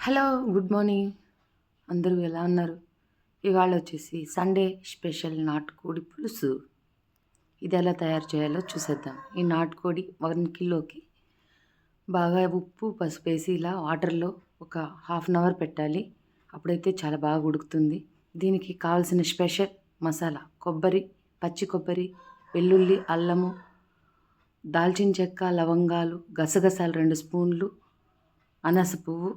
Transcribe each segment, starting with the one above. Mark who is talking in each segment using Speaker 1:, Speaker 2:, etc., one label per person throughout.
Speaker 1: Hello, good morning. అందరూ ఎలా ఉన్నారు? ఇవాళ వచ్చేసి సండే స్పెషల్ నాటుకోడి పులుసు. ఇది ఎలా తయారు చేయాలో చూసేద్దాం. ఈ నాటుకోడి 1 కిలోకి బాగా ఉప్పు, పసుపు వేసి ఇలా వాటర్లో ఒక హాఫ్ అన్ అవర్ పెట్టాలి. అప్పుడైతే చాలా బాగా ఉడుకుతుంది. దీనికి కావాల్సిన స్పెషల్ మసాలా కొబ్బరి, పచ్చి కొబ్బరి, వెల్లుల్లి, అల్లము, దాల్చిన చెక్క, లవంగాలు, గసగసాలు 2 స్పూన్లు, అనాస పువ్వు,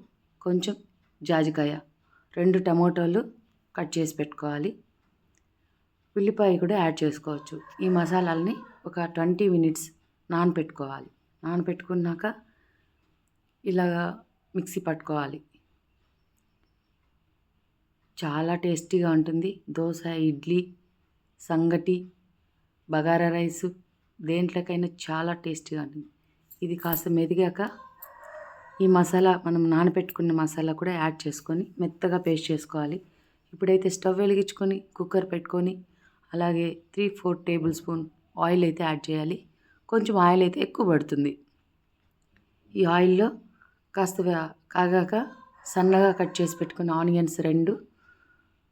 Speaker 1: కొంచెం జాజికాయ, 2 టమోటాలు కట్ చేసి పెట్టుకోవాలి. ఉల్లిపాయ కూడా యాడ్ చేసుకోవచ్చు. ఈ మసాలాలని ఒక 20 మినిట్స్ నానపెట్టుకోవాలి. నానపెట్టుకున్నాక ఇలా మిక్సీ పట్టుకోవాలి. చాలా టేస్టీగా ఉంటుంది. దోశ, ఇడ్లీ, సంగటి, బగారా రైసు దేంట్లోకైనా చాలా టేస్టీగా ఉంటుంది. ఇది కాస్త మెదిగాక ఈ మసాలా, మనం నానబెట్టుకున్న మసాలా కూడా యాడ్ చేసుకొని మెత్తగా పేస్ట్ చేసుకోవాలి. ఇప్పుడైతే స్టవ్ వెలిగించుకొని కుక్కర్ పెట్టుకొని అలాగే 3-4 టేబుల్ స్పూన్ ఆయిల్ అయితే యాడ్ చేయాలి. కొంచెం ఆయిల్ అయితే ఎక్కువ పడుతుంది. ఈ ఆయిల్లో కాస్త కాగాక సన్నగా కట్ చేసి పెట్టుకున్న ఆనియన్స్ 2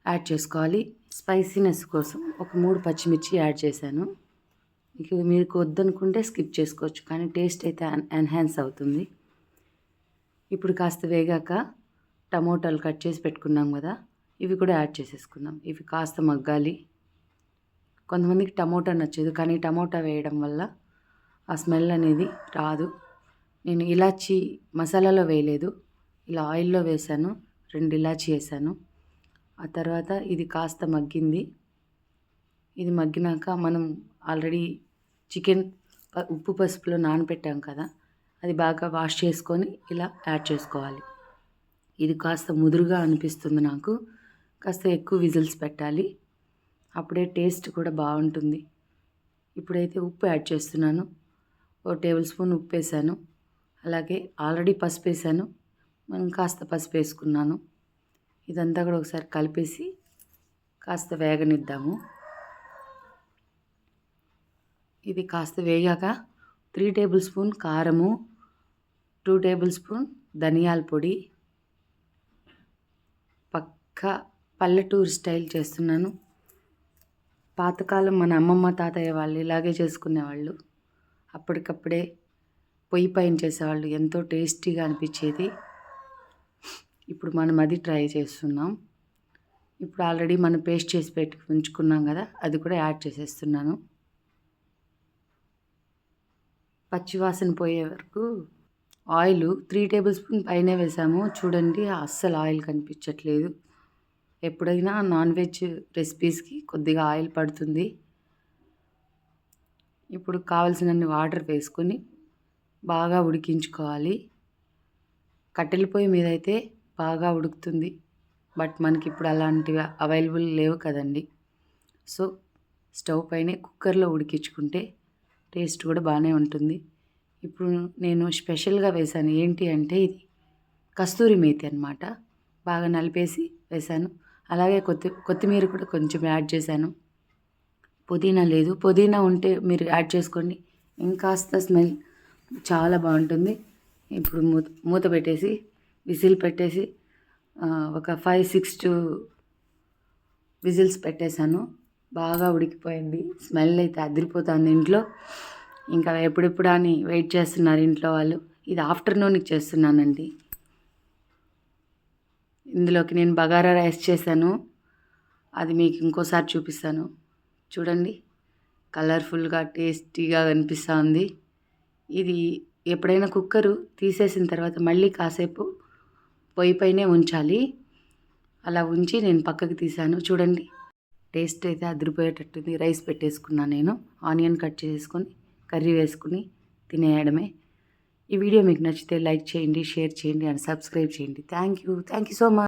Speaker 1: యాడ్ చేసుకోవాలి. స్పైసీనెస్ కోసం ఒక 3 పచ్చిమిర్చి యాడ్ చేశాను. ఇక మీకు వద్దనుకుంటే స్కిప్ చేసుకోవచ్చు, కానీ టేస్ట్ అయితే ఎన్హాన్స్ అవుతుంది. ఇప్పుడు కాస్త వేగాక టమోటాలు కట్ చేసి పెట్టుకున్నాం కదా, ఇవి కూడా యాడ్ చేసేసుకుందాం. ఇవి కాస్త మగ్గాలి. కొంతమందికి టమోటా నచ్చదు, కానీ టమోటా వేయడం వల్ల ఆ స్మెల్ అనేది రాదు. నేను ఇలాచీ మసాలాలో వేయలేదు, ఇలా ఆయిల్లో వేసాను. 2 ఇలాచీ వేసాను. ఆ తర్వాత ఇది కాస్త మగ్గింది. ఇది మగ్గినాక మనం ఆల్రెడీ చికెన్ ఉప్పు పసుపులో నానబెట్టాం కదా, అది బాగా వాష్ చేసుకొని ఇలా యాడ్ చేసుకోవాలి. ఇది కాస్త ముదురుగా అనిపిస్తుంది నాకు. కాస్త ఎక్కువ విజిల్స్ పెట్టాలి, అప్పుడే టేస్ట్ కూడా బాగుంటుంది. ఇప్పుడైతే ఉప్పు యాడ్ చేస్తున్నాను. 1 టేబుల్ స్పూన్ ఉప్పు వేసాను. అలాగే ఆల్రెడీ పసుపు వేసాను, మనం కాస్త పసుపు వేసుకున్నాను. ఇదంతా కూడా ఒకసారి కలిపేసి కాస్త వేగనిద్దాము. ఇది కాస్త వేగాక 3 టేబుల్ స్పూన్ కారము, 2 టేబుల్ స్పూన్ ధనియాల పొడి, పక్కా పల్లెటూరు స్టైల్ చేస్తున్నాను. పాతకాలం మన అమ్మమ్మ తాతయ్య వాళ్ళు ఇలాగే చేసుకునేవాళ్ళు. అప్పటికప్పుడే పొయ్యి పైన చేసేవాళ్ళు, ఎంతో టేస్టీగా అనిపించేది. ఇప్పుడు మనం అది ట్రై చేస్తున్నాం. ఇప్పుడు ఆల్రెడీ మనం పేస్ట్ చేసి పెట్టి ఉంచుకున్నాం కదా, అది కూడా యాడ్ చేసేస్తున్నాను. పచ్చివాసన పోయే వరకు ఆయిల్ 3 టేబుల్ స్పూన్ పైనే వేసాము. చూడండి, అస్సలు ఆయిల్ కనిపించట్లేదు. ఎప్పుడైనా నాన్ వెజ్ రెసిపీస్కి కొద్దిగా ఆయిల్ పడుతుంది. ఇప్పుడు కావాల్సినన్ని వాటర్ వేసుకొని బాగా ఉడికించుకోవాలి. కట్టెల పొయ్యి మీద అయితే బాగా ఉడుకుతుంది, బట్ మనకి ఇప్పుడు అలాంటివి అవైలబుల్ లేవు కదండి. సో స్టవ్ పైనే కుక్కర్లో ఉడికించుకుంటే టేస్ట్ కూడా బాగానే ఉంటుంది. ఇప్పుడు నేను స్పెషల్గా వేసాను. ఏంటి అంటే ఇది కస్తూరి మేతి అన్నమాట. బాగా నలిపేసి వేసాను. అలాగే కొత్తిమీర కూడా కొంచెం యాడ్ చేశాను. పుదీనా లేదు, పుదీనా ఉంటే మీరు యాడ్ చేసుకోండి, ఇంకాస్త స్మెల్ చాలా బాగుంటుంది. ఇప్పుడు మూత పెట్టేసి విజిల్ పెట్టేసి ఒక 5-6 విజిల్స్ పెట్టేశాను. బాగా ఉడికిపోయింది. స్మెల్ అయితే అదిరిపోతుంది ఇంట్లో. ఇంకా ఎప్పుడెప్పుడు అని వెయిట్ చేస్తున్నారు ఇంట్లో వాళ్ళు. ఇది ఆఫ్టర్నూన్కి చేస్తున్నానండి. ఇందులోకి నేను బగారా రైస్ చేశాను, అది మీకు ఇంకోసారి చూపిస్తాను. చూడండి, కలర్ఫుల్గా టేస్టీగా కనిపిస్తూ ఉంది. ఇది ఎప్పుడైనా కుక్కరు తీసేసిన తర్వాత మళ్ళీ కాసేపు పొయ్యి పైనే ఉంచాలి. అలా ఉంచి నేను పక్కకి తీసాను. చూడండి, టేస్ట్ అయితే అదిరిపోయేటట్టుంది. రైస్ పెట్టేసుకున్నాను నేను. ఆనియన్ కట్ చేసుకొని కర్రీ వేసుకుని తినేయడమే. ఈ వీడియో మీకు నచ్చితే లైక్ చేయండి, షేర్ చేయండి అండ్ సబ్స్క్రైబ్ చేయండి. Thank you so much.